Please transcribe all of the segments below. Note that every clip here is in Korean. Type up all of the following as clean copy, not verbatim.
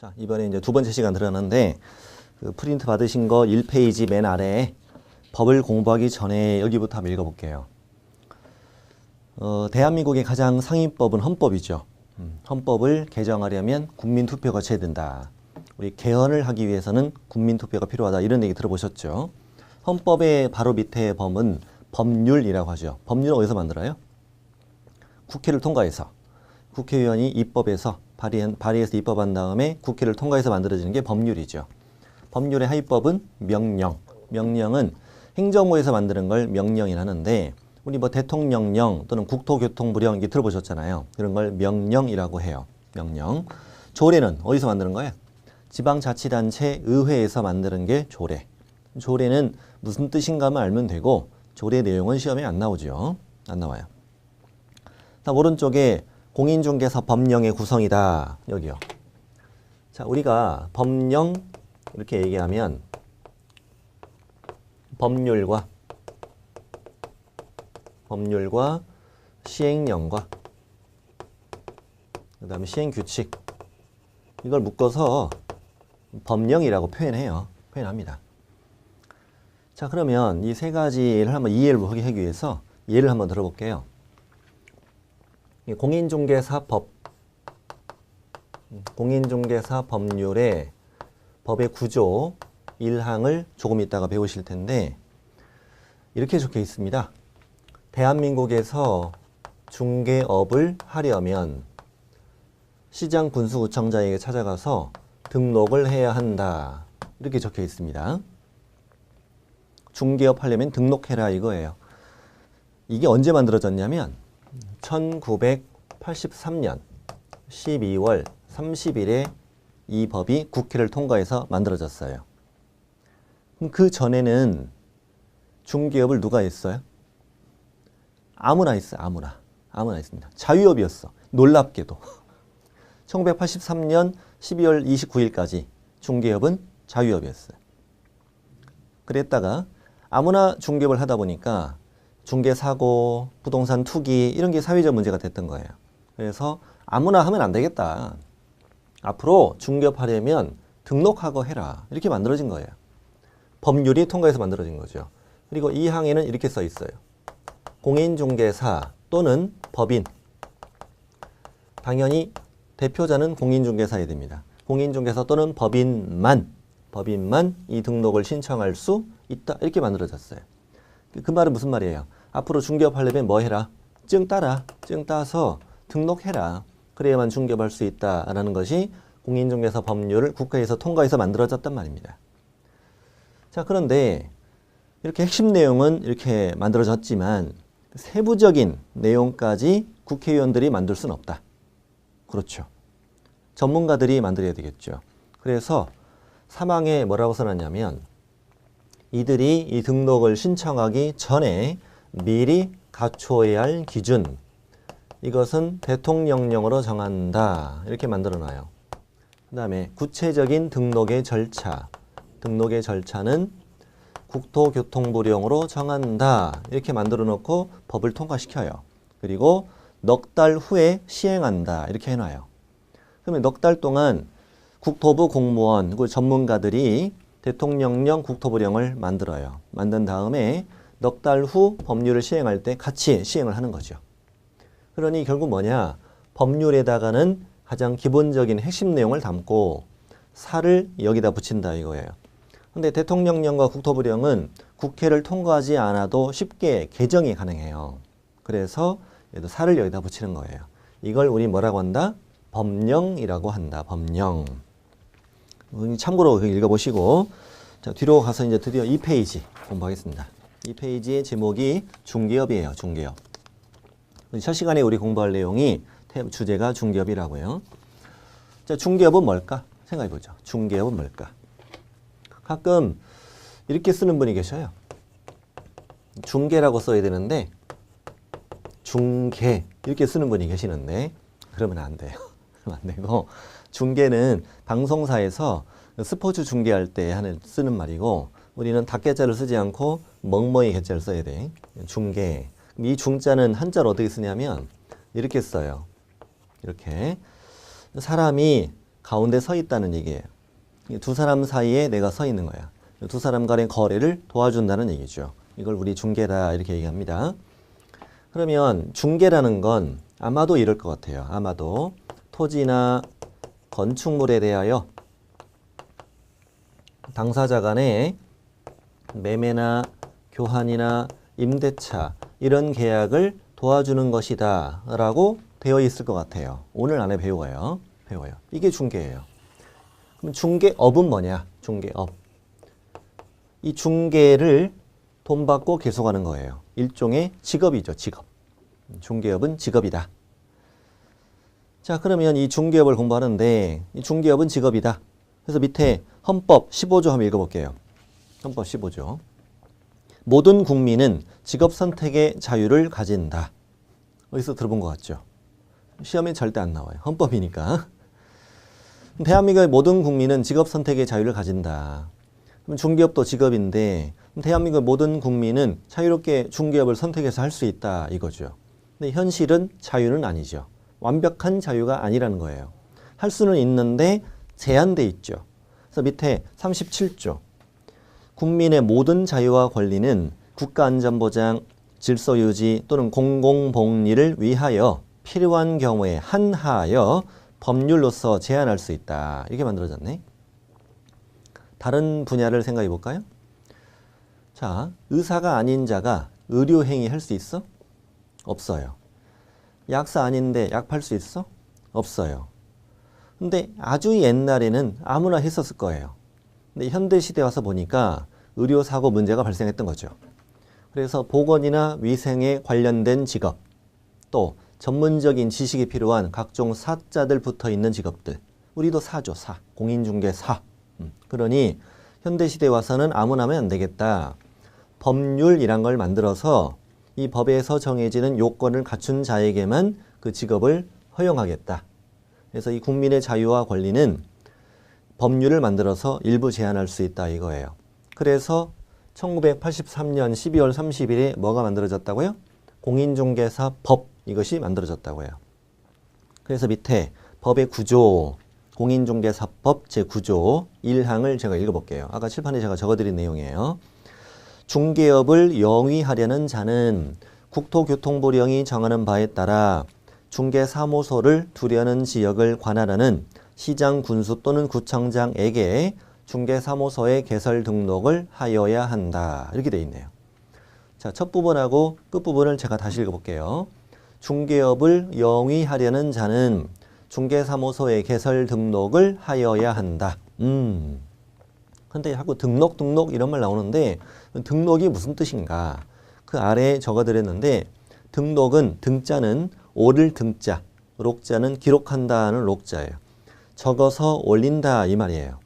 자, 이번에 이제 두 번째 시간 들어가는데 그 프린트 받으신 거 1페이지 맨 아래에 법을 공부하기 전에 여기부터 한번 읽어볼게요. 대한민국의 가장 상위법은 헌법이죠. 헌법을 개정하려면 국민투표가 거쳐야 된다. 우리 개헌을 하기 위해서는 국민투표가 필요하다. 이런 얘기 들어보셨죠? 헌법의 바로 밑에 범은 법률이라고 하죠. 법률은 어디서 만들어요? 국회를 통과해서. 국회의원이 입법해서 발의해서 입법한 다음에 국회를 통과해서 만들어지는 게 법률이죠. 법률의 하위법은 명령. 명령은 행정부에서 만드는 걸 명령이라 하는데 우리 뭐 대통령령 또는 국토교통부령 이게 들어보셨잖아요. 그런 걸 명령이라고 해요. 명령. 조례는 어디서 만드는 거예요? 지방자치단체 의회에서 만드는 게 조례. 조례는 무슨 뜻인가만 알면 되고 조례 내용은 시험에 안 나오죠. 안 나와요. 자, 오른쪽에 공인중개사 법령의 구성이다. 여기요. 자, 우리가 법령 이렇게 얘기하면 법률과 시행령과 그 다음에 시행규칙 이걸 묶어서 법령이라고 표현합니다. 자, 그러면 이 세 가지를 한번 이해를 하기 위해서 예를 한번 들어볼게요. 공인중개사법, 공인중개사 법률의 법의 구조 1항을 조금 있다가 배우실 텐데 이렇게 적혀 있습니다. 대한민국에서 중개업을 하려면 시장 군수구청장에게 찾아가서 등록을 해야 한다. 이렇게 적혀 있습니다. 중개업 하려면 등록해라 이거예요. 이게 언제 만들어졌냐면 1983년 12월 30일에 이 법이 국회를 통과해서 만들어졌어요. 그럼 그 전에는 중개업을 누가 했어요? 아무나 했어요. 아무나 했습니다. 자유업이었어. 놀랍게도. 1983년 12월 29일까지 중개업은 자유업이었어요. 그랬다가 아무나 중개업을 하다 보니까 중개사고, 부동산 투기 이런 게 사회적 문제가 됐던 거예요. 그래서 아무나 하면 안 되겠다. 앞으로 중개업하려면 등록하고 해라. 이렇게 만들어진 거예요. 법률이 통과해서 만들어진 거죠. 그리고 이 항에는 이렇게 써 있어요. 공인중개사 또는 법인. 당연히 대표자는 공인중개사여야 됩니다. 공인중개사 또는 법인만 이 등록을 신청할 수 있다. 이렇게 만들어졌어요. 그 말은 무슨 말이에요? 앞으로 중개업하려면 뭐 해라? 증 따라. 증 따서 등록해라. 그래야만 중개업할 수 있다라는 것이 공인중개사 법률을 국회에서 통과해서 만들어졌단 말입니다. 자, 그런데 이렇게 핵심 내용은 이렇게 만들어졌지만 세부적인 내용까지 국회의원들이 만들 수는 없다. 그렇죠. 전문가들이 만들어야 되겠죠. 그래서 사망에 뭐라고 써놨냐면 이들이 이 등록을 신청하기 전에 미리 갖춰야 할 기준 이것은 대통령령으로 정한다. 이렇게 만들어놔요. 그 다음에 구체적인 등록의 절차는 국토교통부령으로 정한다. 이렇게 만들어 놓고 법을 통과시켜요. 그리고 넉 달 후에 시행한다. 이렇게 해놔요. 그러면 넉 달 동안 국토부 공무원, 그 전문가들이 대통령령, 국토부령을 만들어요. 만든 다음에 넉 달 후 법률을 시행할 때 같이 시행을 하는 거죠. 그러니 결국 뭐냐? 법률에다가는 가장 기본적인 핵심 내용을 담고 살을 여기다 붙인다 이거예요. 근데 대통령령과 국토부령은 국회를 통과하지 않아도 쉽게 개정이 가능해요. 그래서 얘도 살을 여기다 붙이는 거예요. 이걸 우리 뭐라고 한다? 법령이라고 한다. 법령. 참고로 읽어보시고 자, 뒤로 가서 이제 드디어 2페이지 공부하겠습니다. 2페이지의 제목이 중개업이에요. 중개업. 첫 시간에 우리 공부할 내용이 주제가 중개업이라고요. 자, 중개업은 뭘까? 생각해보죠. 중개업은 뭘까? 가끔 이렇게 쓰는 분이 계셔요. 중개라고 써야 되는데 중개 이렇게 쓰는 분이 계시는데 그러면 안 돼요. 그러면 안 되고 중개는 방송사에서 스포츠 중계할 때 쓰는 말이고 우리는 닭개자를 쓰지 않고 멍멍이 개자를 써야 돼. 중개. 이 중자는 한자를 어떻게 쓰냐면 이렇게 써요. 이렇게 사람이 가운데 서 있다는 얘기예요. 두 사람 사이에 내가 서 있는 거야. 두 사람 간의 거래를 도와준다는 얘기죠. 이걸 우리 중개다 이렇게 얘기합니다. 그러면 중개라는 건 아마도 이럴 것 같아요. 아마도 토지나 건축물에 대하여 당사자 간의 매매나 교환이나 임대차 이런 계약을 도와주는 것이다 라고 되어 있을 것 같아요. 오늘 안에 배워요. 이게 중개예요. 그럼 중개업은 뭐냐? 중개업. 이 중개를 돈 받고 계속하는 거예요. 일종의 직업이죠. 직업. 중개업은 직업이다. 자, 그러면 이 중개업을 공부하는데 이 중개업은 직업이다. 그래서 밑에 헌법 15조 한번 읽어볼게요. 헌법 15조. 모든 국민은 직업 선택의 자유를 가진다. 어디서 들어본 것 같죠? 시험에 절대 안 나와요. 헌법이니까. 대한민국의 모든 국민은 직업 선택의 자유를 가진다. 그럼 중개업도 직업인데 대한민국의 모든 국민은 자유롭게 중개업을 선택해서 할 수 있다 이거죠. 근데 현실은 자유는 아니죠. 완벽한 자유가 아니라는 거예요. 할 수는 있는데 제한돼 있죠. 그래서 밑에 37조. 국민의 모든 자유와 권리는 국가안전보장, 질서유지 또는 공공복리를 위하여 필요한 경우에 한하여 법률로서 제한할 수 있다. 이렇게 만들어졌네. 다른 분야를 생각해 볼까요? 자, 의사가 아닌 자가 의료행위 할 수 있어? 없어요. 약사 아닌데 약 팔 수 있어? 없어요. 근데 아주 옛날에는 아무나 했었을 거예요. 근데 현대시대에 와서 보니까 의료사고 문제가 발생했던 거죠. 그래서 보건이나 위생에 관련된 직업, 또 전문적인 지식이 필요한 각종 사자들 붙어 있는 직업들. 우리도 사죠, 사. 공인중개사. 그러니 현대시대에 와서는 아무나 하면 안 되겠다. 법률이란 걸 만들어서 이 법에서 정해지는 요건을 갖춘 자에게만 그 직업을 허용하겠다. 그래서 이 국민의 자유와 권리는 법률을 만들어서 일부 제한할 수 있다 이거예요. 그래서 1983년 12월 30일에 뭐가 만들어졌다고요? 공인중개사법 이것이 만들어졌다고요. 그래서 밑에 법의 구조, 공인중개사법 제9조 1항을 제가 읽어볼게요. 아까 칠판에 제가 적어드린 내용이에요. 중개업을 영위하려는 자는 국토교통부령이 정하는 바에 따라 중개사무소를 두려는 지역을 관할하는 시장 군수 또는 구청장에게 중개사무소의 개설 등록을 하여야 한다. 이렇게 돼 있네요. 자, 첫 부분하고 끝 부분을 제가 다시 읽어볼게요. 중개업을 영위하려는 자는 중개사무소의 개설 등록을 하여야 한다. 근데 자꾸 등록 이런 말 나오는데 등록이 무슨 뜻인가? 그 아래에 적어드렸는데 등록은 등자는 오를 등자, 록자는 기록한다는 록자예요. 적어서 올린다 이 말이에요.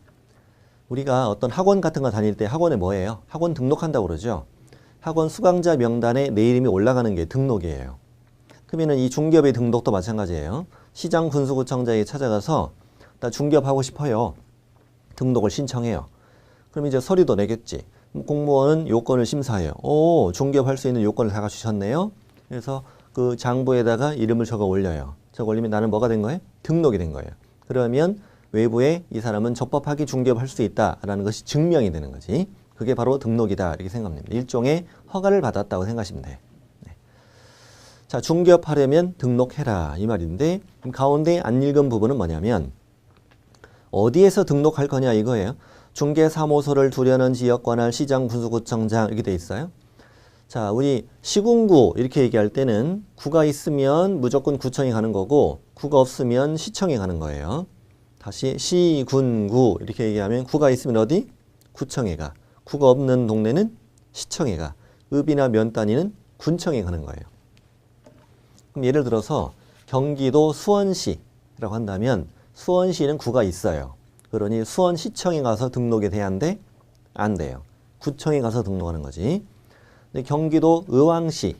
우리가 어떤 학원 같은 거 다닐 때 학원에 뭐예요? 학원 등록한다고 그러죠. 학원 수강자 명단에 내 이름이 올라가는 게 등록이에요. 그러면 이 중개업의 등록도 마찬가지예요. 시장 군수구청장에 찾아가서 나 중개업하고 싶어요. 등록을 신청해요. 그럼 이제 서류도 내겠지. 공무원은 요건을 심사해요. 오, 중개업할 수 있는 요건을 다 갖추셨네요. 그래서 그 장부에다가 이름을 적어 올려요. 적어 올리면 나는 뭐가 된 거예요? 등록이 된 거예요. 그러면 외부에 이 사람은 적법하게 중개업할 수 있다라는 것이 증명이 되는 거지. 그게 바로 등록이다 이렇게 생각합니다. 일종의 허가를 받았다고 생각하시면 돼요. 네. 자, 중개업하려면 등록해라 이 말인데 가운데 안 읽은 부분은 뭐냐면 어디에서 등록할 거냐 이거예요. 중개사무소를 두려는 지역 관할 시장 군수구청장 이렇게 돼 있어요. 자, 우리 시군구 이렇게 얘기할 때는 구가 있으면 무조건 구청에 가는 거고 구가 없으면 시청에 가는 거예요. 다시 시군구 이렇게 얘기하면 구가 있으면 어디? 구청에 가. 구가 없는 동네는 시청에 가. 읍이나 면 단위는 군청에 가는 거예요. 그럼 예를 들어서 경기도 수원시라고 한다면 수원시는 구가 있어요. 그러니 수원시청에 가서 등록이 돼야 한대? 안 돼요. 구청에 가서 등록하는 거지. 근데 경기도 의왕시,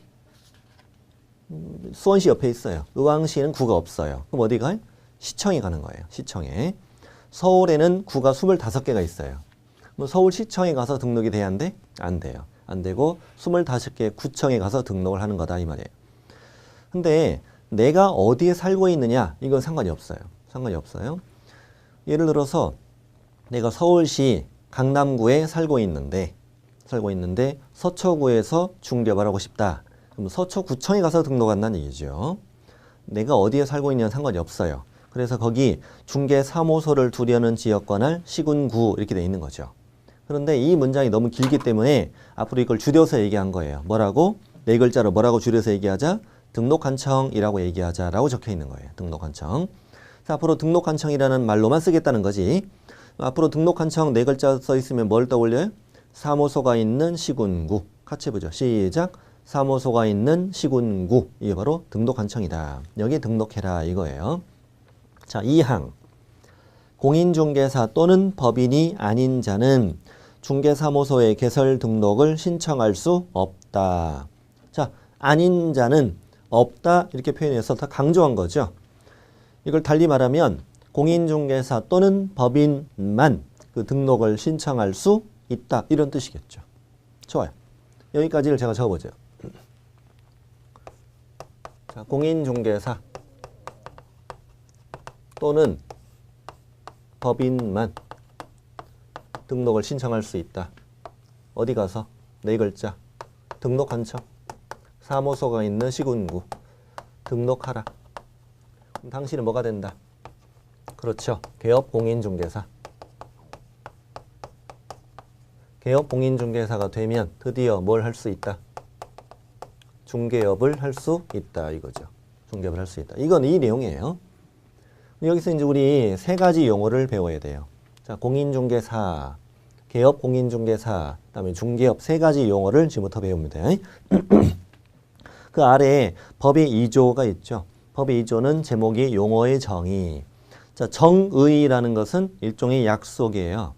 수원시 옆에 있어요. 의왕시는 구가 없어요. 그럼 어디 가요? 시청에 가는 거예요. 시청에. 서울에는 구가 25개가 있어요. 그럼 서울시청에 가서 등록이 돼야 한대? 안 돼요. 안 되고 25개 구청에 가서 등록을 하는 거다 이 말이에요. 근데 내가 어디에 살고 있느냐 이건 상관이 없어요. 상관이 없어요. 예를 들어서 내가 서울시 강남구에 살고 있는데 서초구에서 중개업을 하고 싶다. 그럼 서초구청에 가서 등록한다는 얘기죠. 내가 어디에 살고 있냐는 상관이 없어요. 그래서 거기 중개사무소를 두려는 지역 관할 시군구 이렇게 돼 있는 거죠. 그런데 이 문장이 너무 길기 때문에 앞으로 이걸 줄여서 얘기한 거예요. 뭐라고? 네 글자로 뭐라고 줄여서 얘기하자? 등록관청이라고 얘기하자라고 적혀 있는 거예요. 등록관청. 앞으로 등록관청이라는 말로만 쓰겠다는 거지. 앞으로 등록관청 네 글자 써 있으면 뭘 떠올려요? 사무소가 있는 시군구. 같이 해보죠. 시작. 사무소가 있는 시군구. 이게 바로 등록관청이다. 여기 등록해라 이거예요. 자, 2항. 공인중개사 또는 법인이 아닌 자는 중개사무소에 개설 등록을 신청할 수 없다. 자, 아닌 자는 없다 이렇게 표현해서 더 강조한 거죠. 이걸 달리 말하면 공인중개사 또는 법인만 그 등록을 신청할 수 있다 이런 뜻이겠죠. 좋아요. 여기까지를 제가 적어보죠. 자, 공인중개사 또는 법인만 등록을 신청할 수 있다. 어디 가서? 네 글자. 등록관청. 사무소가 있는 시군구. 등록하라. 그럼 당신은 뭐가 된다? 그렇죠. 개업공인중개사. 개업공인중개사가 되면 드디어 뭘 할 수 있다? 중개업을 할 수 있다 이거죠. 중개업을 할 수 있다. 이건 이 내용이에요. 여기서 이제 우리 세 가지 용어를 배워야 돼요. 자, 공인중개사, 개업공인중개사, 그다음에 중개업 세 가지 용어를 지금부터 배웁니다. 그 아래에 법의 2조가 있죠. 법의 2조는 제목이 용어의 정의. 자, 정의라는 것은 일종의 약속이에요.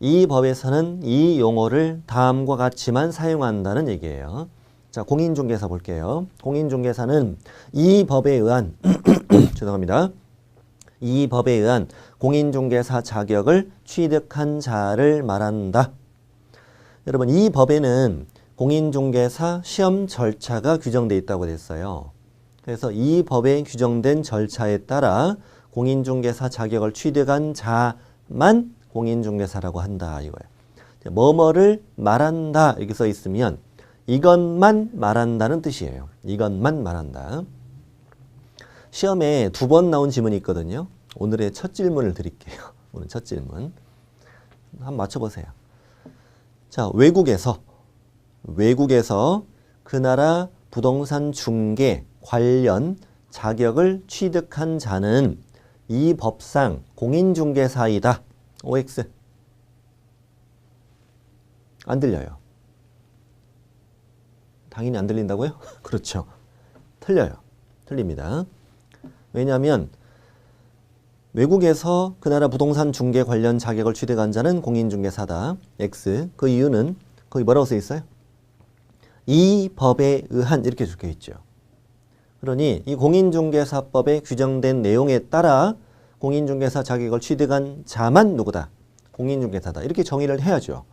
이 법에서는 이 용어를 다음과 같이만 사용한다는 얘기예요. 자, 공인중개사 볼게요. 공인중개사는 이 법에 의한 죄송합니다. 이 법에 의한 공인중개사 자격을 취득한 자를 말한다. 여러분, 이 법에는 공인중개사 시험 절차가 규정되어 있다고 됐어요. 그래서 이 법에 규정된 절차에 따라 공인중개사 자격을 취득한 자만 공인중개사라고 한다 이거예요. 뭐뭐를 말한다 이렇게 써 있으면 이것만 말한다는 뜻이에요. 이것만 말한다. 시험에 2번 나온 지문이 있거든요. 오늘의 첫 질문을 드릴게요. 오늘 첫 질문. 한번 맞춰보세요. 자, 외국에서 그 나라 부동산 중개 관련 자격을 취득한 자는 이 법상 공인중개사이다. OX. 안 들려요. 당연히 안 들린다고요? 그렇죠. 틀려요. 틀립니다. 왜냐하면 외국에서 그 나라 부동산 중개 관련 자격을 취득한 자는 공인중개사다. X. 그 이유는 거기 뭐라고 써 있어요? 이 법에 의한 이렇게 적혀 있죠. 그러니 이 공인중개사법에 규정된 내용에 따라 공인중개사 자격을 취득한 자만 누구다? 공인중개사다. 이렇게 정의를 해야죠.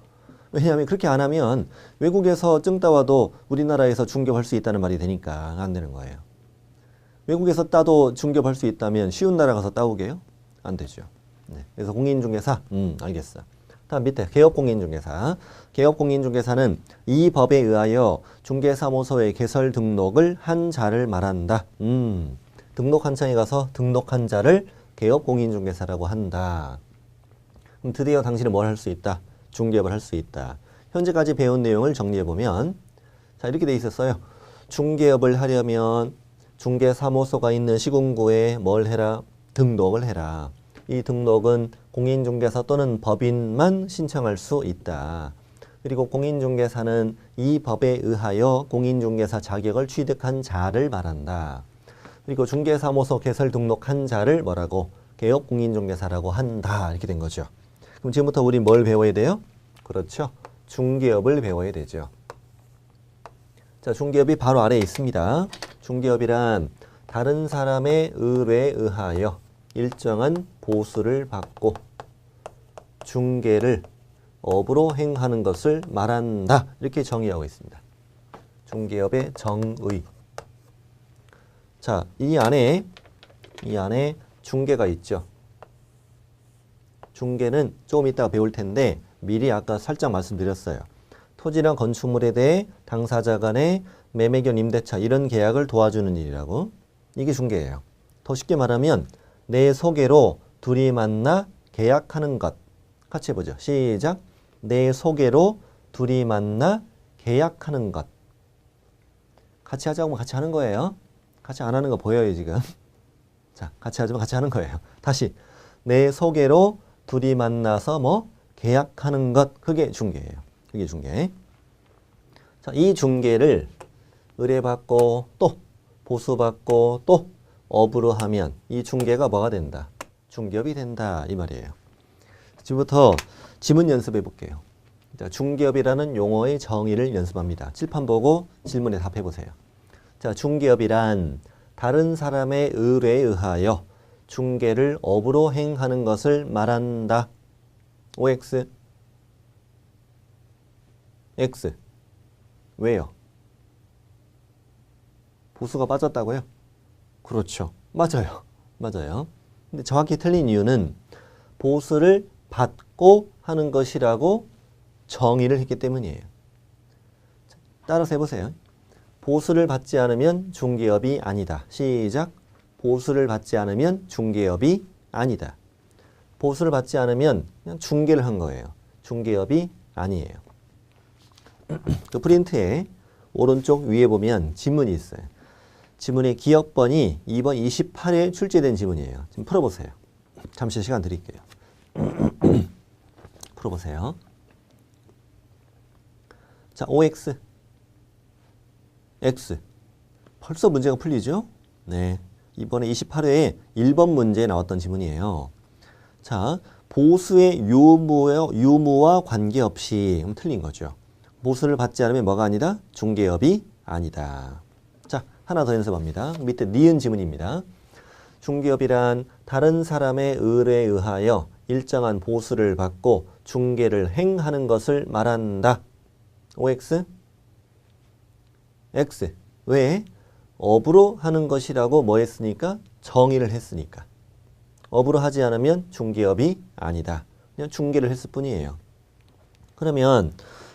왜냐하면 그렇게 안 하면 외국에서 증 따와도 우리나라에서 중개할 수 있다는 말이 되니까 안 되는 거예요. 외국에서 따도 중개할 수 있다면 쉬운 나라 가서 따오게요? 안 되죠. 네. 그래서 공인중개사, 알겠어. 다음 밑에 개업공인중개사. 개업공인중개사는 이 법에 의하여 중개사무소에 개설 등록을 한 자를 말한다. 등록한청에 가서 등록한 자를 개업공인중개사라고 한다. 그럼 드디어 당신은 뭘 할 수 있다? 중개업을 할 수 있다. 현재까지 배운 내용을 정리해보면 자, 이렇게 돼 있었어요. 중개업을 하려면 중개사무소가 있는 시군구에 뭘 해라? 등록을 해라. 이 등록은 공인중개사 또는 법인만 신청할 수 있다. 그리고 공인중개사는 이 법에 의하여 공인중개사 자격을 취득한 자를 말한다. 그리고 중개사무소 개설 등록한 자를 뭐라고? 개업공인중개사라고 한다. 이렇게 된 거죠. 그럼 지금부터 우리 뭘 배워야 돼요? 그렇죠. 중개업을 배워야 되죠. 자, 중개업이 바로 아래에 있습니다. 중개업이란 다른 사람의 의뢰에 의하여 일정한 보수를 받고 중개를 업으로 행하는 것을 말한다. 이렇게 정의하고 있습니다. 중개업의 정의. 자, 이 안에 중개가 있죠. 중개는 조금 이따가 배울 텐데 미리 아까 살짝 말씀드렸어요. 토지나 건축물에 대해 당사자 간의 매매견 임대차 이런 계약을 도와주는 일이라고. 이게 중개예요. 더 쉽게 말하면 내 소개로 둘이 만나 계약하는 것. 같이 해보죠. 시작. 내 소개로 둘이 만나 계약하는 것. 같이 하자고 하면 같이 하는 거예요. 같이 안 하는 거 보여요 지금. 자, 같이 하자면 같이 하는 거예요. 다시 내 소개로 둘이 만나서 뭐 계약하는 것. 그게 중개예요. 그게 중개. 자, 이 중개를 의뢰받고 또 보수받고 또 업으로 하면 이 중개가 뭐가 된다? 중개업이 된다 이 말이에요. 지금부터 지문 연습해 볼게요. 자, 중개업이라는 용어의 정의를 연습합니다. 칠판 보고 질문에 답해 보세요. 자, 중개업이란 다른 사람의 의뢰에 의하여 중개를 업으로 행하는 것을 말한다. OX X 왜요? 보수가 빠졌다고요? 그렇죠. 맞아요. 맞아요. 근데 정확히 틀린 이유는 보수를 받고 하는 것이라고 정의를 했기 때문이에요. 따라서 해보세요. 보수를 받지 않으면 중개업이 아니다. 시작. 보수를 받지 않으면 중개업이 아니다. 보수를 받지 않으면 그냥 중개를 한 거예요. 중개업이 아니에요. 그 프린트에 오른쪽 위에 보면 지문이 있어요. 지문의 기억번이 2번 28에 출제된 지문이에요. 지금 풀어보세요. 잠시 시간 드릴게요. 풀어보세요. 자, OX X 벌써 문제가 풀리죠? 네, 이번에 28회에 1번 문제에 나왔던 지문이에요. 자, 보수의 유무와 관계없이 틀린 거죠. 보수를 받지 않으면 뭐가 아니다? 중개업이 아니다. 자, 하나 더 연습합니다. 밑에 니은 지문입니다. 중개업이란 다른 사람의 의뢰에 의하여 일정한 보수를 받고 중개를 행하는 것을 말한다. OX X 왜? 업으로 하는 것이라고 뭐 했으니까? 정의를 했으니까. 업으로 하지 않으면 중개업이 아니다. 그냥 중개를 했을 뿐이에요. 그러면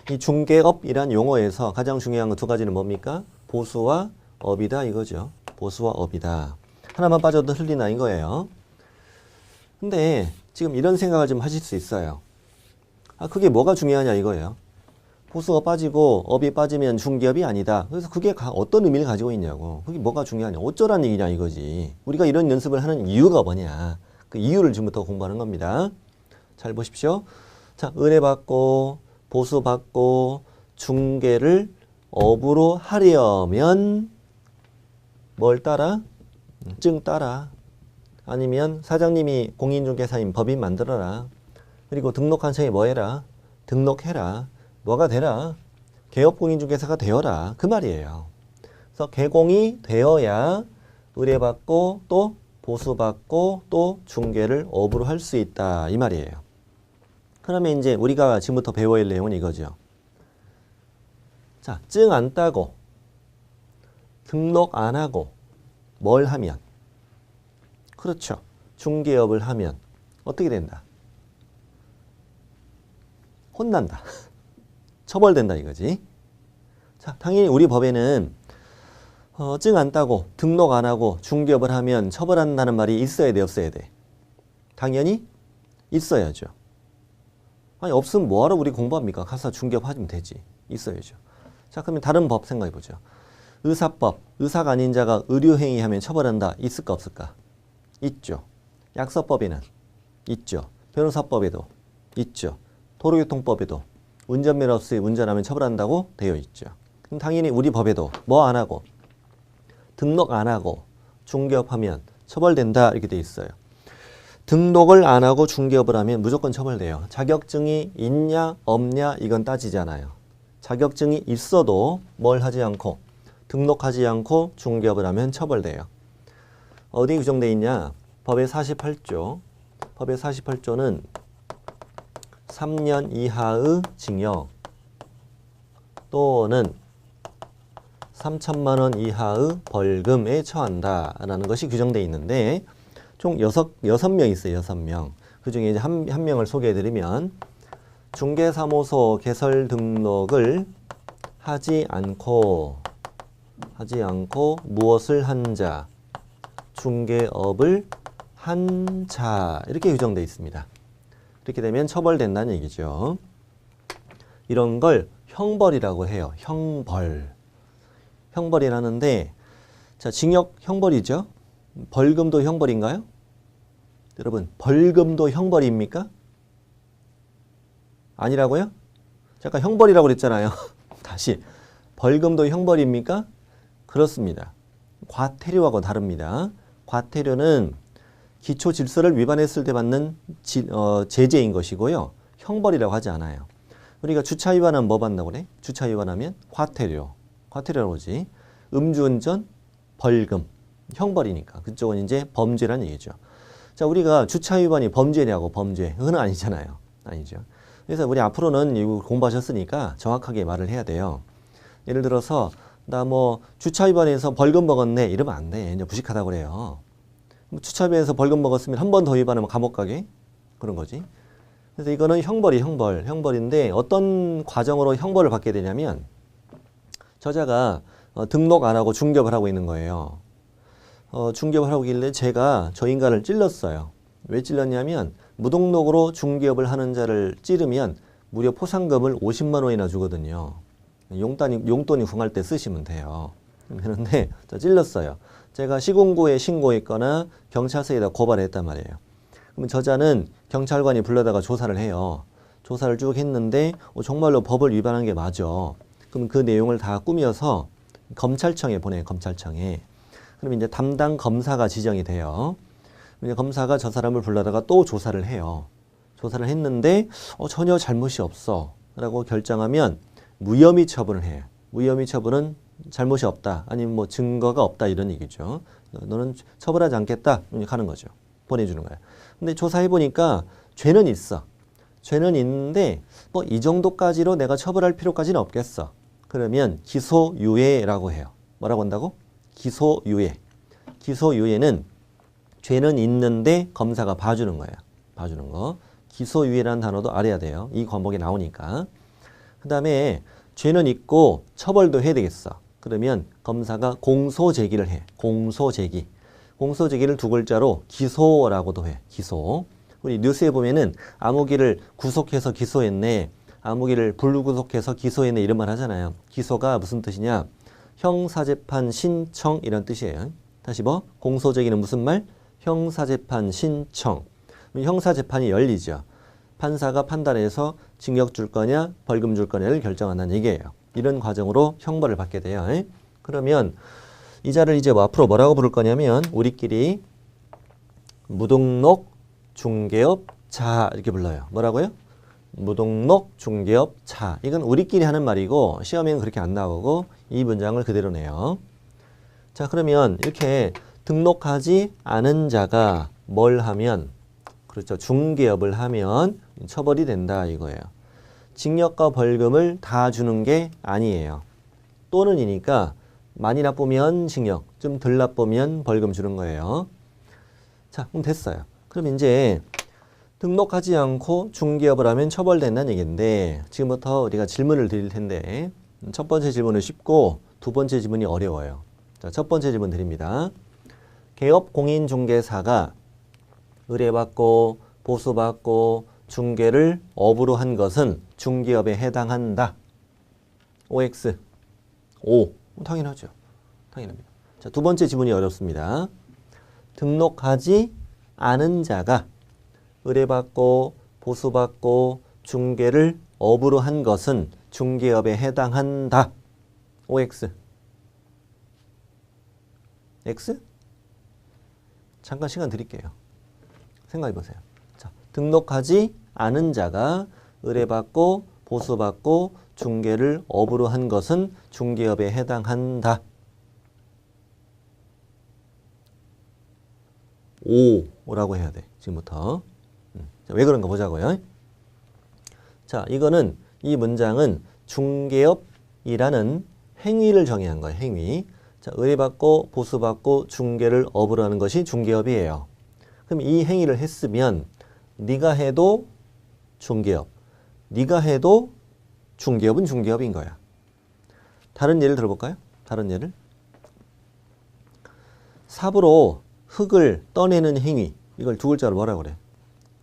이 중개업이란 용어에서 가장 중요한 거 두 가지는 뭡니까? 보수와 업이다 이거죠. 보수와 업이다. 하나만 빠져도 흘리나 이거예요. 근데 지금 이런 생각을 좀 하실 수 있어요. 아, 그게 뭐가 중요하냐 이거예요. 보수가 빠지고 업이 빠지면 중개업이 아니다. 그래서 그게 어떤 의미를 가지고 있냐고. 그게 뭐가 중요하냐. 어쩌란 얘기냐 이거지. 우리가 이런 연습을 하는 이유가 뭐냐. 그 이유를 지금부터 공부하는 겁니다. 잘 보십시오. 자, 의뢰받고 보수받고 중개를 업으로 하려면 뭘 따라? 증 따라. 아니면 사장님이 공인중개사인 법인 만들어라. 그리고 등록한 층에 뭐 해라? 등록해라. 뭐가 되라? 개업공인중개사가 되어라. 그 말이에요. 그래서 개공이 되어야 의뢰받고 또 보수받고 또 중개를 업으로 할 수 있다. 이 말이에요. 그러면 이제 우리가 지금부터 배워야 할 내용은 이거죠. 자, 증 안 따고 등록 안 하고 뭘 하면? 그렇죠. 중개업을 하면 어떻게 된다? 혼난다. 처벌된다 이거지. 자, 당연히 우리 법에는 증 안 따고 등록 안 하고 중개업을 하면 처벌한다는 말이 있어야 돼, 없어야 돼? 당연히 있어야죠. 아니, 없으면 뭐하러 우리 공부합니까? 가서 중개업 하면 되지. 있어야죠. 자, 그러면 다른 법 생각해 보죠. 의사법, 의사가 아닌 자가 의료행위하면 처벌한다. 있을까 없을까? 있죠. 약서법에는 있죠. 변호사법에도 있죠. 도로교통법에도 운전면허 없이 운전하면 처벌한다고 되어 있죠. 그럼 당연히 우리 법에도 뭐 안 하고 등록 안 하고 중개업하면 처벌된다 이렇게 돼 있어요. 등록을 안 하고 중개업을 하면 무조건 처벌돼요. 자격증이 있냐 없냐 이건 따지잖아요. 자격증이 있어도 뭘 하지 않고 등록하지 않고 중개업을 하면 처벌돼요. 어디에 규정돼 있냐? 법의 48조. 법의 48조는 3년 이하의 징역 또는 3천만 원 이하의 벌금에 처한다라는 것이 규정되어 있는데 총 6명 있어요. 6명. 그 중에 이제 한 명을 소개해드리면 중개사무소 개설 등록을 하지 않고 무엇을 한 자, 중개업을 한 자 이렇게 규정되어 있습니다. 이렇게 되면 처벌된다는 얘기죠. 이런 걸 형벌이라고 해요. 형벌이라는데 자, 징역 형벌이죠. 벌금도 형벌인가요? 여러분, 벌금도 형벌입니까? 아니라고요? 잠깐 형벌이라고 그랬잖아요. 다시, 벌금도 형벌입니까? 그렇습니다. 과태료하고 다릅니다. 과태료는 기초 질서를 위반했을 때 받는 제재인 것이고요. 형벌이라고 하지 않아요. 우리가 주차 위반하면 뭐 받는다고 그래? 주차 위반하면 과태료라고 하지. 음주운전, 벌금, 형벌이니까. 그쪽은 이제 범죄라는 얘기죠. 자, 우리가 주차 위반이 범죄냐고, 범죄. 그건 아니잖아요. 아니죠. 그래서 우리 앞으로는 이거 공부하셨으니까 정확하게 말을 해야 돼요. 예를 들어서 나 뭐 주차 위반해서 벌금 먹었네 이러면 안 돼. 이제 무식하다고 그래요. 주차 위반해서 벌금 먹었으면 한 번 더 위반하면 감옥 가게 그런 거지. 그래서 이거는 형벌인데 어떤 과정으로 형벌을 받게 되냐면 저자가 등록 안 하고 중개업을 하고 있는 거예요. 중개업을 하고 있길래 제가 저 인간을 찔렀어요. 왜 찔렀냐면 무등록으로 중개업을 하는 자를 찌르면 무려 포상금을 50만 원이나 주거든요. 용돈이 궁할 때 쓰시면 돼요. 그런데 찔렀어요. 제가 시군구에 신고했거나 경찰서에다 고발했단 말이에요. 그러면 저자는 경찰관이 불러다가 조사를 해요. 조사를 쭉 했는데 정말로 법을 위반한 게 맞아. 그럼 그 내용을 다 꾸며서 검찰청에 보내요. 검찰청에. 그럼 이제 담당 검사가 지정이 돼요. 검사가 저 사람을 불러다가 또 조사를 해요. 조사를 했는데 전혀 잘못이 없어 라고 결정하면 무혐의 처분을 해요. 무혐의 처분은 잘못이 없다. 아니면 뭐 증거가 없다 이런 얘기죠. 너는 처벌하지 않겠다. 하는 거죠. 보내주는 거야. 근데 조사해보니까 죄는 있어. 죄는 있는데 뭐 이 정도까지로 내가 처벌할 필요까지는 없겠어. 그러면 기소유예라고 해요. 뭐라고 한다고? 기소유예. 기소유예는 죄는 있는데 검사가 봐주는 거예요. 봐주는 거. 기소유예라는 단어도 알아야 돼요. 이 과목에 나오니까. 그 다음에 죄는 있고 처벌도 해야 되겠어. 그러면 검사가 공소제기를 해. 공소제기. 공소제기를 두 글자로 기소라고도 해. 기소. 우리 뉴스에 보면은 아무기를 구속해서 기소했네. 아무기를 불구속해서 기소했네. 이런 말 하잖아요. 기소가 무슨 뜻이냐? 형사재판 신청 이런 뜻이에요. 다시 뭐? 공소제기는 무슨 말? 형사재판 신청. 형사재판이 열리죠. 판사가 판단해서 징역 줄 거냐 벌금 줄 거냐를 결정한다는 얘기예요. 이런 과정으로 형벌을 받게 돼요. 그러면 이 자를 이제 앞으로 뭐라고 부를 거냐면 우리끼리 무등록 중개업자 이렇게 불러요. 뭐라고요? 무등록 중개업자. 이건 우리끼리 하는 말이고 시험에는 그렇게 안 나오고 이 문장을 그대로 내요. 자, 그러면 이렇게 등록하지 않은 자가 뭘 하면 그렇죠. 중개업을 하면 처벌이 된다 이거예요. 징역과 벌금을 다 주는 게 아니에요. 또는이니까 많이 나쁘면 징역, 좀 덜 나쁘면 벌금 주는 거예요. 자, 그럼 됐어요. 그럼 이제 등록하지 않고 중개업을 하면 처벌된다는 얘기인데 지금부터 우리가 질문을 드릴 텐데 첫 번째 질문은 쉽고 두 번째 질문이 어려워요. 자, 첫 번째 질문 드립니다. 개업 공인중개사가 의뢰받고 보수받고 중개를 업으로 한 것은 중개업에 해당한다. OX. O. 당연하죠. 당연합니다. 자, 두 번째 지문이 어렵습니다. 등록하지 않은 자가 의뢰받고 보수받고 중개를 업으로 한 것은 중개업에 해당한다. OX. X? 잠깐 시간 드릴게요. 생각해 보세요. 자, 등록하지 않은 자가 의뢰받고 보수받고 중개를 업으로 한 것은 중개업에 해당한다. 오라고 해야 돼. 지금부터. 자, 왜 그런가 보자고요. 자, 이거는 이 문장은 중개업이라는 행위를 정의한 거예요. 행위. 자, 의뢰받고 보수받고 중개를 업으로 하는 것이 중개업이에요. 그럼 이 행위를 했으면 네가 해도 중개업, 네가 해도 중개업은 중개업인 거야. 다른 예를 들어볼까요? 다른 예를. 삽으로 흙을 떠내는 행위. 이걸 두 글자로 뭐라 그래?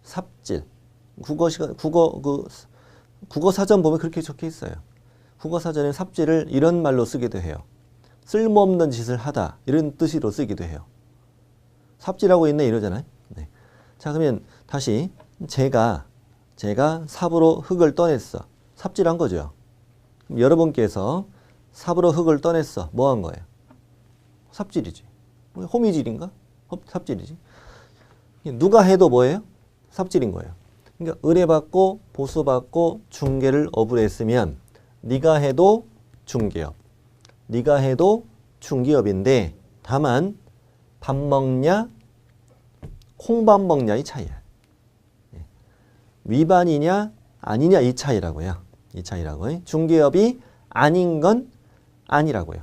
삽질. 국어 사전 보면 그렇게 적혀 있어요. 국어 사전에 삽질을 이런 말로 쓰기도 해요. 쓸모없는 짓을 하다. 이런 뜻으로 쓰기도 해요. 삽질하고 있네 이러잖아요. 네. 자, 그러면 다시 제가 삽으로 흙을 떠냈어. 삽질한 거죠. 그럼 여러분께서 삽으로 흙을 떠냈어. 뭐 한 거예요? 삽질이지. 호미질인가? 삽질이지. 누가 해도 뭐예요? 삽질인 거예요. 그러니까 의뢰받고 보수받고 중개를 업으로 했으면 네가 해도 중개업, 네가 해도 중개업인데 다만 밥 먹냐 콩밥 먹냐 이 차이야. 위반이냐 아니냐 이 차이라고요. 이 차이라고요. 중개업이 아닌 건 아니라고요.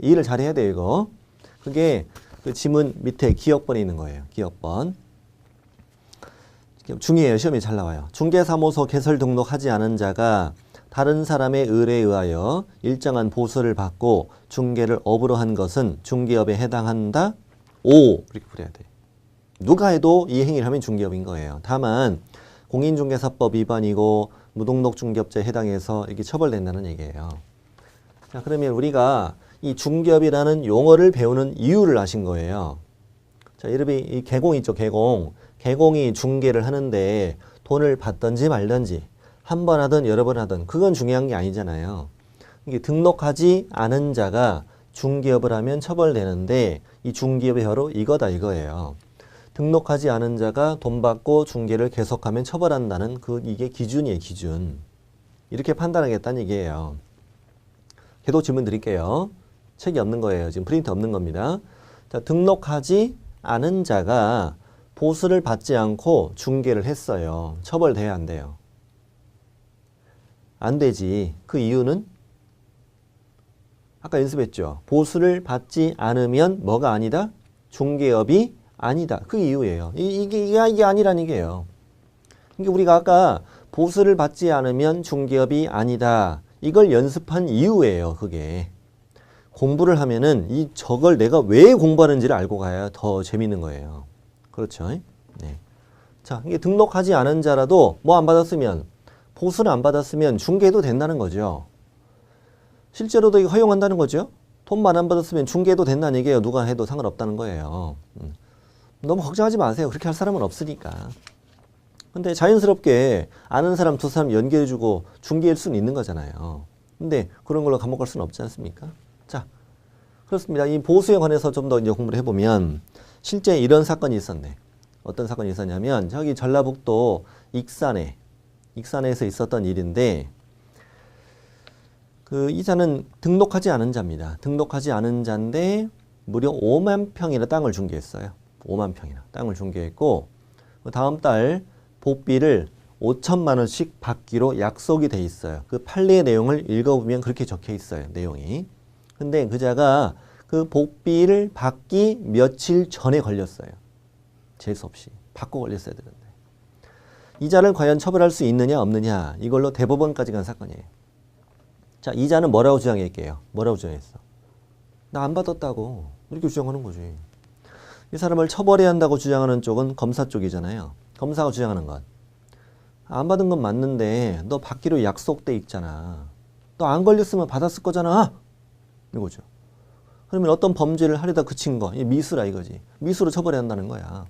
이해를 잘해야 돼요 이거. 그게 그 지문 밑에 기억번에 있는 거예요. 기억번. 중요해요. 시험에 잘 나와요. 중개사무소 개설 등록하지 않은 자가 다른 사람의 의뢰에 의하여 일정한 보수를 받고 중개를 업으로 한 것은 중개업에 해당한다. 오, 이렇게 그래야 돼. 누가 해도 이 행위를 하면 중개업인 거예요. 다만 공인중개사법 위반이고 무등록 중개업자에 해당해서 이게 처벌된다는 얘기예요. 자, 그러면 우리가 이 중개업이라는 용어를 배우는 이유를 아신 거예요. 자, 이름이 이 개공 있죠, 개공. 개공이 중개를 하는데 돈을 받든지 말든지 한 번 하든 여러 번 하든 그건 중요한 게 아니잖아요. 이게 등록하지 않은 자가 중개업을 하면 처벌되는데 이 중개업의 바로 이거다 이거예요. 등록하지 않은 자가 돈 받고 중개를 계속하면 처벌한다는 이게 기준이에요, 기준. 이렇게 판단하겠다는 얘기예요. 계속 질문 드릴게요. 책이 없는 거예요. 지금 프린트 없는 겁니다. 자, 등록하지 않은 자가 보수를 받지 않고 중개를 했어요. 처벌돼야 안 돼요? 안 되지. 그 이유는? 아까 연습했죠. 보수를 받지 않으면 뭐가 아니다? 중개업이 아니다. 그 이유예요. 이게 아니란 얘기예요. 그러니까 우리가 아까 보수를 받지 않으면 중개업이 아니다. 이걸 연습한 이유예요. 그게. 공부를 하면은 저걸 내가 왜 공부하는지를 알고 가야 더 재밌는 거예요. 그렇죠? 네. 자, 이게 등록하지 않은 자라도 뭐 안 받았으면, 보수를 안 받았으면 중개해도 된다는 거죠. 실제로도 이거 허용한다는 거죠. 돈만 안 받았으면 중개해도 된다는 얘기예요. 누가 해도 상관없다는 거예요. 너무 걱정하지 마세요. 그렇게 할 사람은 없으니까. 근데 자연스럽게 아는 사람 두 사람 연결해주고 중개할 수는 있는 거잖아요. 근데 그런 걸로 감옥 갈 수는 없지 않습니까? 자, 그렇습니다. 이 보수에 관해서 좀 더 이제 공부를 해보면 실제 이런 사건이 있었네. 어떤 사건이 있었냐면 저기 전라북도 익산에서 있었던 일인데 이 자는 등록하지 않은 자입니다. 등록하지 않은 자인데 무려 5만 평이나 땅을 중개했어요. 5만 평이나 땅을 중개했고 다음 달 복비를 5천만 원씩 받기로 약속이 돼 있어요. 그 판례의 내용을 읽어보면 그렇게 적혀 있어요. 내용이. 근데 그자가 그 복비를 받기 며칠 전에 걸렸어요. 재수없이. 받고 걸렸어야 되는데. 이자를 과연 처벌할 수 있느냐 없느냐 이걸로 대법원까지 간 사건이에요. 자, 이자는 뭐라고 주장할게요? 뭐라고 주장했어? 나 안 받았다고. 이렇게 주장하는 거지. 이 사람을 처벌해야 한다고 주장하는 쪽은 검사 쪽이잖아요. 검사가 주장하는 것. 안 받은 건 맞는데 너 받기로 약속돼 있잖아. 너 안 걸렸으면 받았을 거잖아. 이거죠. 그러면 어떤 범죄를 하려다 그친 거, 미수라 이거지. 미수로 처벌해야 한다는 거야.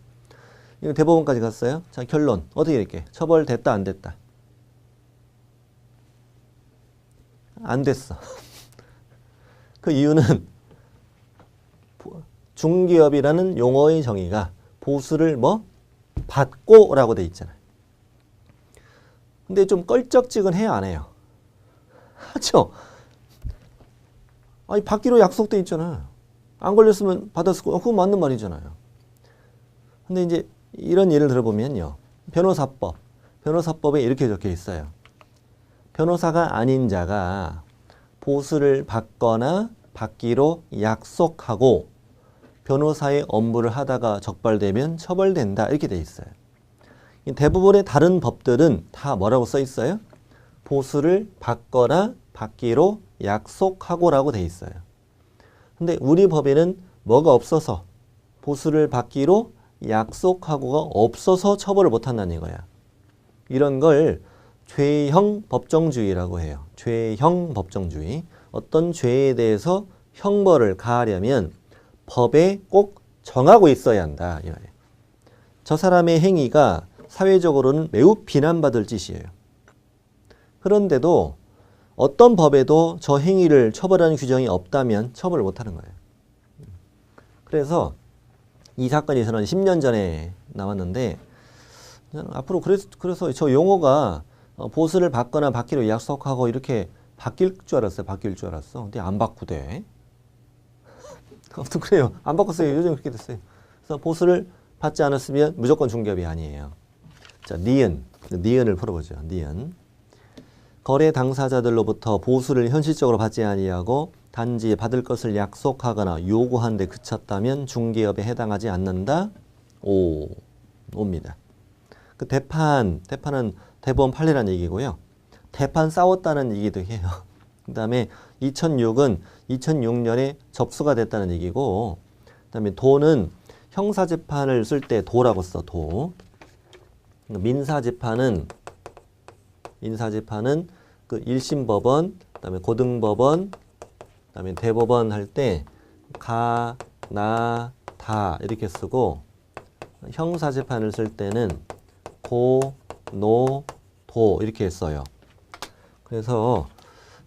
이거 대법원까지 갔어요. 자, 결론 어떻게 될게? 처벌됐다 안 됐다? 안 됐어. 그 이유는 중개업이라는 용어의 정의가 보수를 받고 라고 돼 있잖아요. 근데 좀 껄쩍지근해요 안 해요? 하죠. 아니 받기로 약속돼 있잖아요. 안 걸렸으면 받았을 거. 그거 맞는 말이잖아요. 근데 이제 이런 예를 들어보면요. 변호사법에 이렇게 적혀 있어요. 변호사가 아닌 자가 보수를 받거나 받기로 약속하고 변호사의 업무를 하다가 적발되면 처벌된다. 이렇게 돼 있어요. 이 대부분의 다른 법들은 다 뭐라고 써 있어요? 보수를 받거나 받기로 약속하고라고 돼 있어요. 근데 우리 법에는 뭐가 없어서 보수를 받기로 약속하고가 없어서 처벌을 못한다는 이거야. 이런 걸 죄형 법정주의라고 해요. 죄형 법정주의. 어떤 죄에 대해서 형벌을 가하려면 법에 꼭 정하고 있어야 한다. 이거예요. 저 사람의 행위가 사회적으로는 매우 비난받을 짓이에요. 그런데도 어떤 법에도 저 행위를 처벌하는 규정이 없다면 처벌을 못하는 거예요. 그래서 이 사건이 저는 10년 전에 나왔는데 앞으로 그래서 저 용어가 보수를 받거나 받기로 약속하고 이렇게 바뀔 줄 알았어요. 바뀔 줄 알았어. 근데 안 바꾸대. 아무튼 그래요. 안 바꿨어요. 요즘 그렇게 됐어요. 그래서 보수를 받지 않았으면 무조건 중개업이 아니에요. 자, 니은을 풀어보죠. 니은. 거래 당사자들로부터 보수를 현실적으로 받지 아니하고 단지 받을 것을 약속하거나 요구한 데 그쳤다면 중개업에 해당하지 않는다. 오입니다. 그 대판은 대법원 판례란 얘기고요. 대판 싸웠다는 얘기도 해요. 그 다음에 2006은 2006년에 접수가 됐다는 얘기고, 그 다음에 도는 형사재판을 쓸 때 도라고 써, 도. 민사재판은 그 1심 법원, 그 다음에 고등법원, 그 다음에 대법원 할 때 가, 나, 다 이렇게 쓰고, 형사재판을 쓸 때는 고, 노, 도 이렇게 써요. 그래서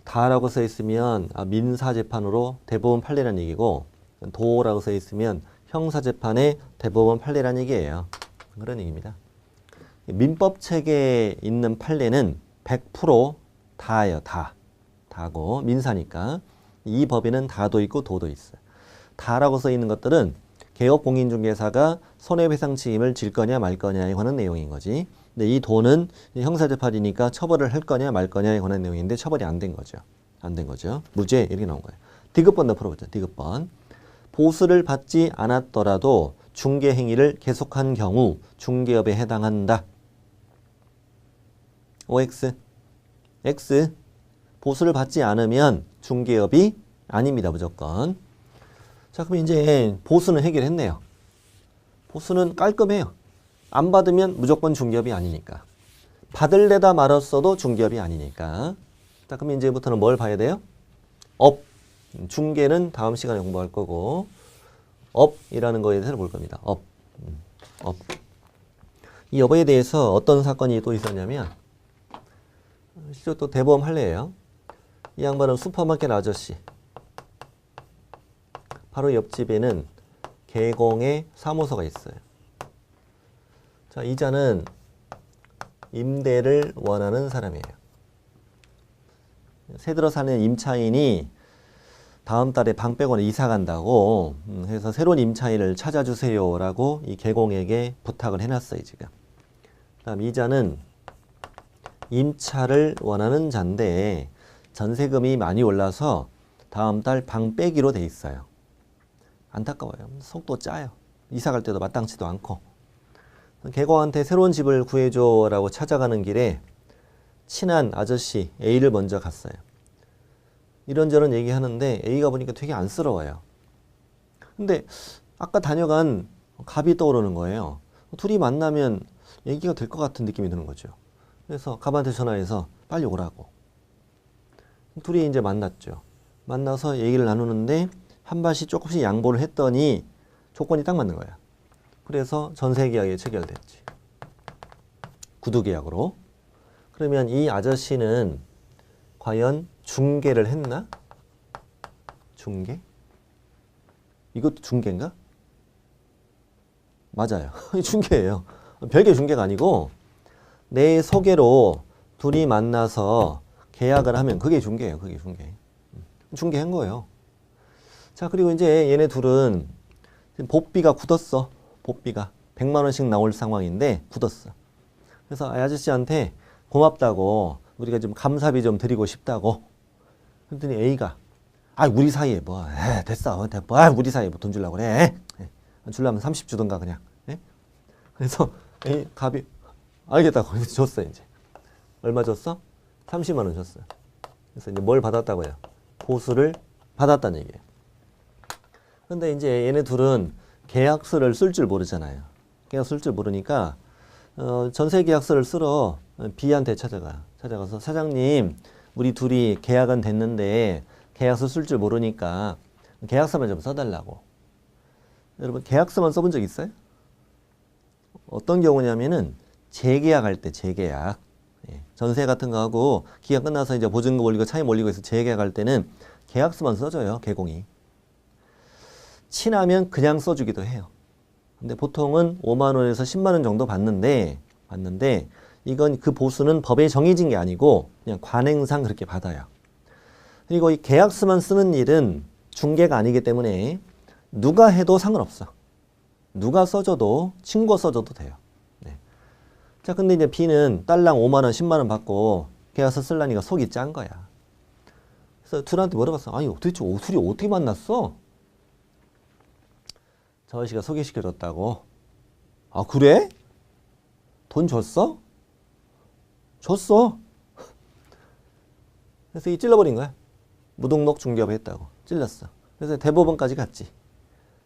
다라고 써 있으면 민사재판으로 대법원 판례란 얘기고, 도라고 써 있으면 형사재판의 대법원 판례란 얘기예요. 그런 얘기입니다. 민법 체계에 있는 판례는 100% 다예요. 다고 민사니까. 이 법에는 다도 있고 도도 있어요. 다라고 써 있는 것들은 개업 공인중개사가 손해배상 책임을 질 거냐 말 거냐에 관한 내용인 거지. 근데 이 도는 형사재판이니까 처벌을 할 거냐 말 거냐에 관한 내용인데 처벌이 안 된 거죠. 안 된 거죠. 무죄 이렇게 나온 거예요. 디귿번도 풀어보죠. 디귿번. 보수를 받지 않았더라도 중개 행위를 계속한 경우 중개업에 해당한다. OX. X. 보수를 받지 않으면 중개업이 아닙니다. 무조건. 자, 그럼 이제 보수는 해결했네요. 보수는 깔끔해요. 안 받으면 무조건 중개업이 아니니까. 받을래다 말았어도 중개업이 아니니까. 자, 그럼 이제부터는 뭘 봐야 돼요? 업. 중개는 다음 시간에 공부할 거고, 업이라는 거에 대해서 볼 겁니다. 업. 이 업에 대해서 어떤 사건이 또 있었냐면, 실제 또 대법원 판례예요. 이 양반은 슈퍼마켓 아저씨. 바로 옆집에는 개공의 사무소가 있어요. 자, 이자는 임대를 원하는 사람이에요. 새 들어 사는 임차인이 다음 달에 방 빼고는 이사 간다고 해서 새로운 임차인을 찾아주세요 라고 이 개공에게 부탁을 해놨어요. 지금. 다음 이자는 임차를 원하는 자인데 전세금이 많이 올라서 다음 달 방 빼기로 돼 있어요. 안타까워요. 속도 짜요. 이사 갈 때도 마땅치도 않고. 개공한테 새로운 집을 구해줘 라고 찾아가는 길에 친한 아저씨 A를 먼저 갔어요. 이런저런 얘기하는데 A가 보니까 되게 안쓰러워요. 근데 아까 다녀간 갑이 떠오르는 거예요. 둘이 만나면 얘기가 될 것 같은 느낌이 드는 거죠. 그래서 갑한테 전화해서 빨리 오라고. 둘이 이제 만났죠. 만나서 얘기를 나누는데 한 번씩 조금씩 양보를 했더니 조건이 딱 맞는 거야. 그래서 전세계약이 체결됐지. 구두계약으로. 그러면 이 아저씨는 과연 중개를 했나? 중개? 이것도 중개인가? 맞아요. 중개예요. 별개 중개가 아니고 내 소개로 둘이 만나서 계약을 하면 그게 중개예요. 그게 중개. 중개한 거예요. 자, 그리고 이제 얘네 둘은 복비가 굳었어. 복비가 100만 원씩 나올 상황인데 굳었어. 그래서 아저씨한테 고맙다고 우리가 좀 감사비 좀 드리고 싶다고. 그랬더니 A가 우리 사이에 뭐 됐어. 우리 사이에 뭐 돈 주려고 그래. 주려면 30 주던가 그냥. 그래서 갑이 알겠다고 줬어 이제. 얼마 줬어? 30만 원 줬어. 그래서 이제 뭘 받았다고요? 보수를 받았다는 얘기예요. 근데 이제 얘네 둘은 계약서를 쓸 줄 모르잖아요. 계약서 쓸 줄 모르니까 전세 계약서를 쓰러 B한테 찾아가서 사장님, 우리 둘이 계약은 됐는데 계약서 쓸 줄 모르니까 계약서만 좀 써달라고. 여러분 계약서만 써본 적 있어요? 어떤 경우냐면은 재계약할 때 재계약. 전세 같은 거 하고 기간 끝나서 이제 보증금 올리고 차임 올리고 해서 재계약할 때는 계약서만 써줘요. 개공이. 친하면 그냥 써주기도 해요. 근데 보통은 5만 원에서 10만 원 정도 받는데 이건 그 보수는 법에 정해진 게 아니고 그냥 관행상 그렇게 받아요. 그리고 이 계약서만 쓰는 일은 중개가 아니기 때문에 누가 해도 상관없어. 누가 써줘도 친구가 써줘도 돼요. 네. 자, 근데 이제 B는 딸랑 5만 원, 10만 원 받고 계약서 쓰려니까 속이 짠 거야. 그래서 둘한테 물어봤어. 아니 도대체 둘이 어떻게 만났어? 저 아저씨가 소개시켜줬다고. 아 그래? 돈 줬어? 줬어. 그래서 이 찔러버린 거야. 무등록 중개업 했다고. 찔렀어. 그래서 대법원까지 갔지.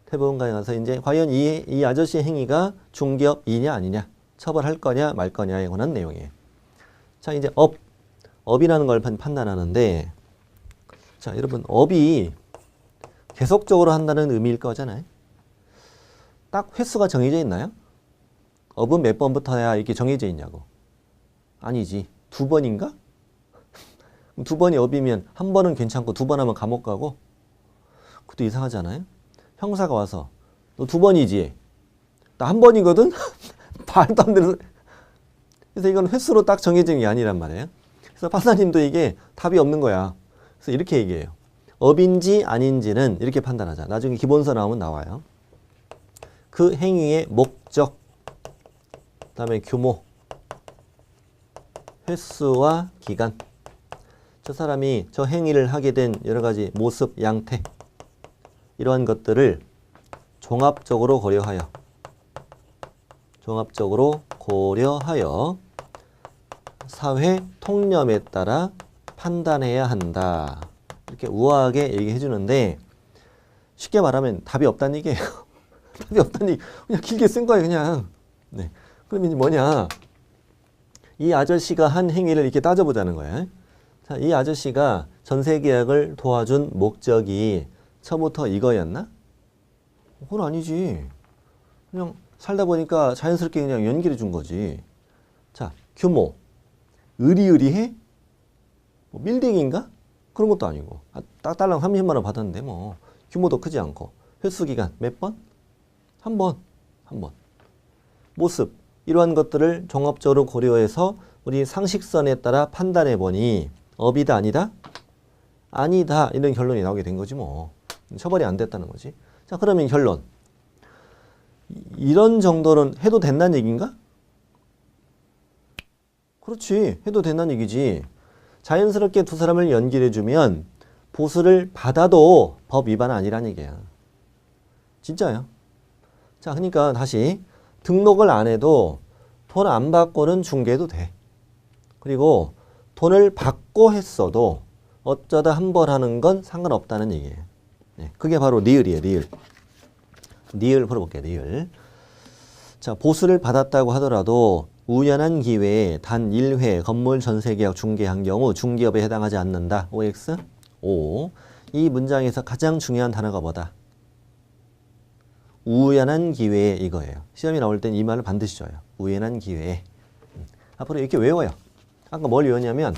대법원까지 가서 이제 과연 이 아저씨의 행위가 중개업이냐 아니냐 처벌할 거냐 말 거냐에 관한 내용이에요. 자 이제 업이라는 걸 판단하는데 자 여러분 업이 계속적으로 한다는 의미일 거잖아요. 딱 횟수가 정해져 있나요? 업은 몇 번부터야 이렇게 정해져 있냐고. 아니지. 2번인가? 2번이 업이면 한 번은 괜찮고 2번 하면 감옥 가고 그것도 이상하지 않아요? 형사가 와서 너 2번이지? 나 1번이거든? 말도 안 되는. 그래서 이건 횟수로 딱 정해진 게 아니란 말이에요. 그래서 판사님도 이게 답이 없는 거야. 그래서 이렇게 얘기해요. 업인지 아닌지는 이렇게 판단하자. 나중에 기본서 나오면 나와요. 그 행위의 목적, 그 다음에 규모, 횟수와 기간. 저 사람이 저 행위를 하게 된 여러 가지 모습, 양태 이러한 것들을 종합적으로 고려하여 사회 통념에 따라 판단해야 한다. 이렇게 우아하게 얘기해 주는데 쉽게 말하면 답이 없다는 얘기예요. 답이 없다니 그냥 길게 쓴 거예요. 그냥. 네. 그러면 뭐냐. 이 아저씨가 한 행위를 이렇게 따져보자는 거예요. 자, 이 아저씨가 전세계약을 도와준 목적이 처음부터 이거였나? 그건 아니지. 그냥 살다 보니까 자연스럽게 그냥 연결해 준 거지. 자, 규모. 의리의리해? 뭐 빌딩인가? 그런 것도 아니고. 딸랑 30만 원 받았는데 뭐 규모도 크지 않고. 횟수 기간 몇 번? 한 번. 모습. 이러한 것들을 종합적으로 고려해서 우리 상식선에 따라 판단해 보니 업이다 아니다? 아니다. 이런 결론이 나오게 된 거지 뭐. 처벌이 안 됐다는 거지. 자, 그러면 결론. 이런 정도는 해도 된다는 얘기인가? 그렇지. 해도 된다는 얘기지. 자연스럽게 두 사람을 연결해주면 보수를 받아도 법 위반은 아니라는 얘기야. 진짜요. 자, 그러니까 다시 등록을 안 해도 돈 안 받고는 중개해도 돼. 그리고 돈을 받고 했어도 어쩌다 한 번 하는 건 상관없다는 얘기예요. 네, 그게 바로 리을이에요. 리을 풀어볼게요. 리을. 자, 보수를 받았다고 하더라도 우연한 기회에 단 1회 건물 전세계약 중개한 경우 중개업에 해당하지 않는다. OX? O. 이 문장에서 가장 중요한 단어가 뭐다? 우연한 기회에 이거예요. 시험이 나올 땐 이 말을 반드시 줘요. 우연한 기회에. 앞으로 이렇게 외워요. 아까 뭘 외웠냐면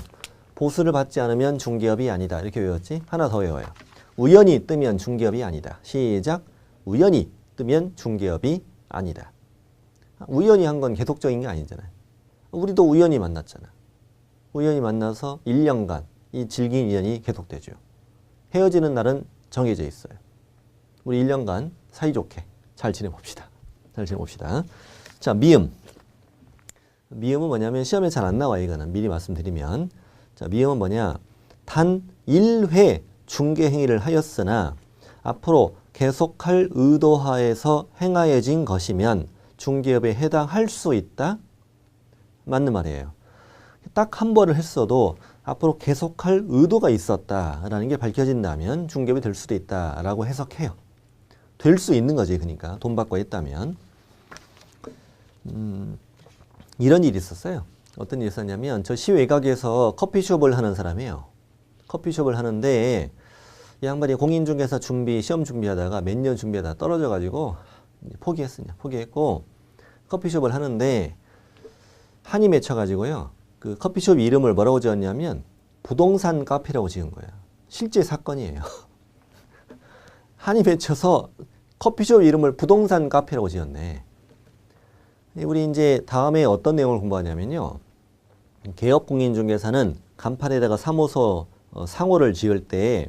보수를 받지 않으면 중개업이 아니다. 이렇게 외웠지? 하나 더 외워요. 우연히 뜨면 중개업이 아니다. 시작. 우연히 뜨면 중개업이 아니다. 우연히 한 건 계속적인 게 아니잖아요. 우리도 우연히 만났잖아. 우연히 만나서 1년간 이 질긴 인연이 계속되죠. 헤어지는 날은 정해져 있어요. 우리 1년간 사이좋게 잘 지내봅시다. 자, 미음. 미음은 뭐냐면 시험에 잘 안 나와요. 이거는 미리 말씀드리면. 자, 미음은 뭐냐. 단 1회 중개 행위를 하였으나 앞으로 계속할 의도하에서 행하여진 것이면 중개업에 해당할 수 있다? 맞는 말이에요. 딱 한 번을 했어도 앞으로 계속할 의도가 있었다라는 게 밝혀진다면 중개업이 될 수도 있다라고 해석해요. 될 수 있는 거지. 그러니까 돈 받고 했다면. 이런 일이 있었어요. 어떤 일이 있었냐면 저 시외곽에서 커피숍을 하는 사람이에요. 커피숍을 하는데 이 양반이 공인중개사 시험 준비하다가 몇 년 준비하다가 떨어져가지고 포기했고 커피숍을 하는데 한이 맺혀가지고요. 그 커피숍 이름을 뭐라고 지었냐면 부동산 카페라고 지은 거예요. 실제 사건이에요. 한이 맺혀서 커피숍 이름을 부동산 카페라고 지었네. 우리 이제 다음에 어떤 내용을 공부하냐면요. 개업공인중개사는 간판에다가 사무소 상호를 지을 때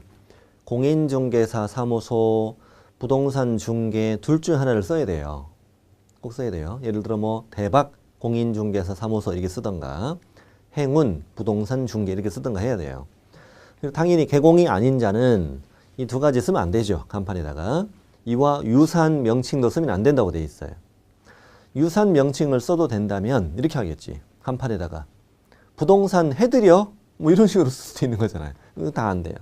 공인중개사 사무소, 부동산 중개 둘 중 하나를 써야 돼요. 꼭 써야 돼요. 예를 들어 뭐 대박 공인중개사 사무소 이렇게 쓰던가 행운 부동산 중개 이렇게 쓰던가 해야 돼요. 당연히 개공이 아닌 자는 이 두 가지 쓰면 안 되죠. 간판에다가. 이와 유사한 명칭도 쓰면 안 된다고 돼 있어요. 유사한 명칭을 써도 된다면 이렇게 하겠지. 간판에다가 부동산 해드려? 뭐 이런 식으로 쓸 수도 있는 거잖아요. 이거 다 안 돼요.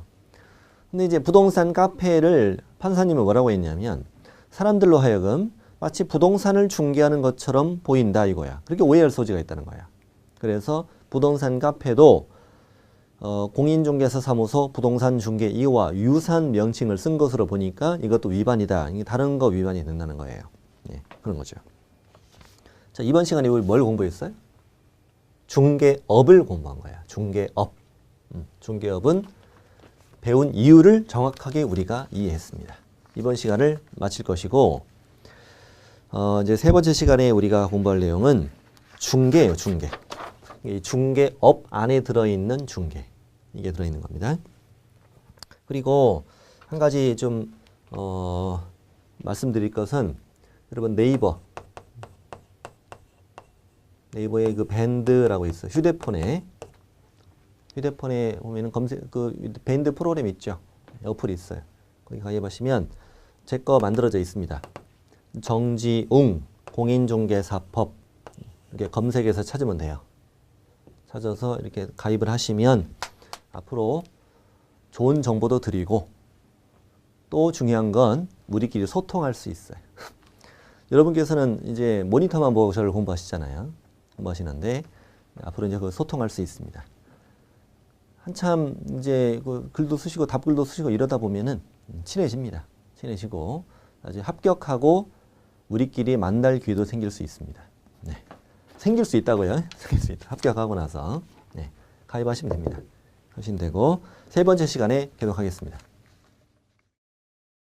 근데 이제 부동산 카페를 판사님은 뭐라고 했냐면 사람들로 하여금 마치 부동산을 중개하는 것처럼 보인다 이거야. 그렇게 오해할 소지가 있다는 거야. 그래서 부동산 카페도 공인중개사 사무소, 부동산 중개 이와 유사한 명칭을 쓴 것으로 보니까 이것도 위반이다. 이게 다른 거 위반이 된다는 거예요. 예, 그런 거죠. 자, 이번 시간에 우리 뭘 공부했어요? 중개업을 공부한 거야. 중개업. 중개업은 배운 이유를 정확하게 우리가 이해했습니다. 이번 시간을 마칠 것이고 이제 세 번째 시간에 우리가 공부할 내용은 중개예요. 중개. 이 중개업 안에 들어있는 중개. 이게 들어있는 겁니다. 그리고 한 가지 좀 말씀드릴 것은 여러분 네이버에 그 밴드라고 있어요. 휴대폰에 보면은 그 밴드 프로그램 있죠. 어플이 있어요. 거기 가입하시면 제 거 만들어져 있습니다. 정지웅 공인중개사법 이렇게 검색해서 찾으면 돼요. 찾아서 이렇게 가입을 하시면 앞으로 좋은 정보도 드리고 또 중요한 건 우리끼리 소통할 수 있어요. 여러분께서는 이제 모니터만 보고 저를 공부하시잖아요. 공부하시는데 앞으로 이제 그 소통할 수 있습니다. 한참 이제 그 글도 쓰시고 답글도 쓰시고 이러다 보면은 친해집니다. 친해지고 나중에 합격하고 우리끼리 만날 기회도 생길 수 있습니다. 네. 생길 수 있다고요. 생길 수 있다. 합격하고 나서 네. 가입하시면 됩니다. 하시면 되고 세 번째 시간에 계속하겠습니다.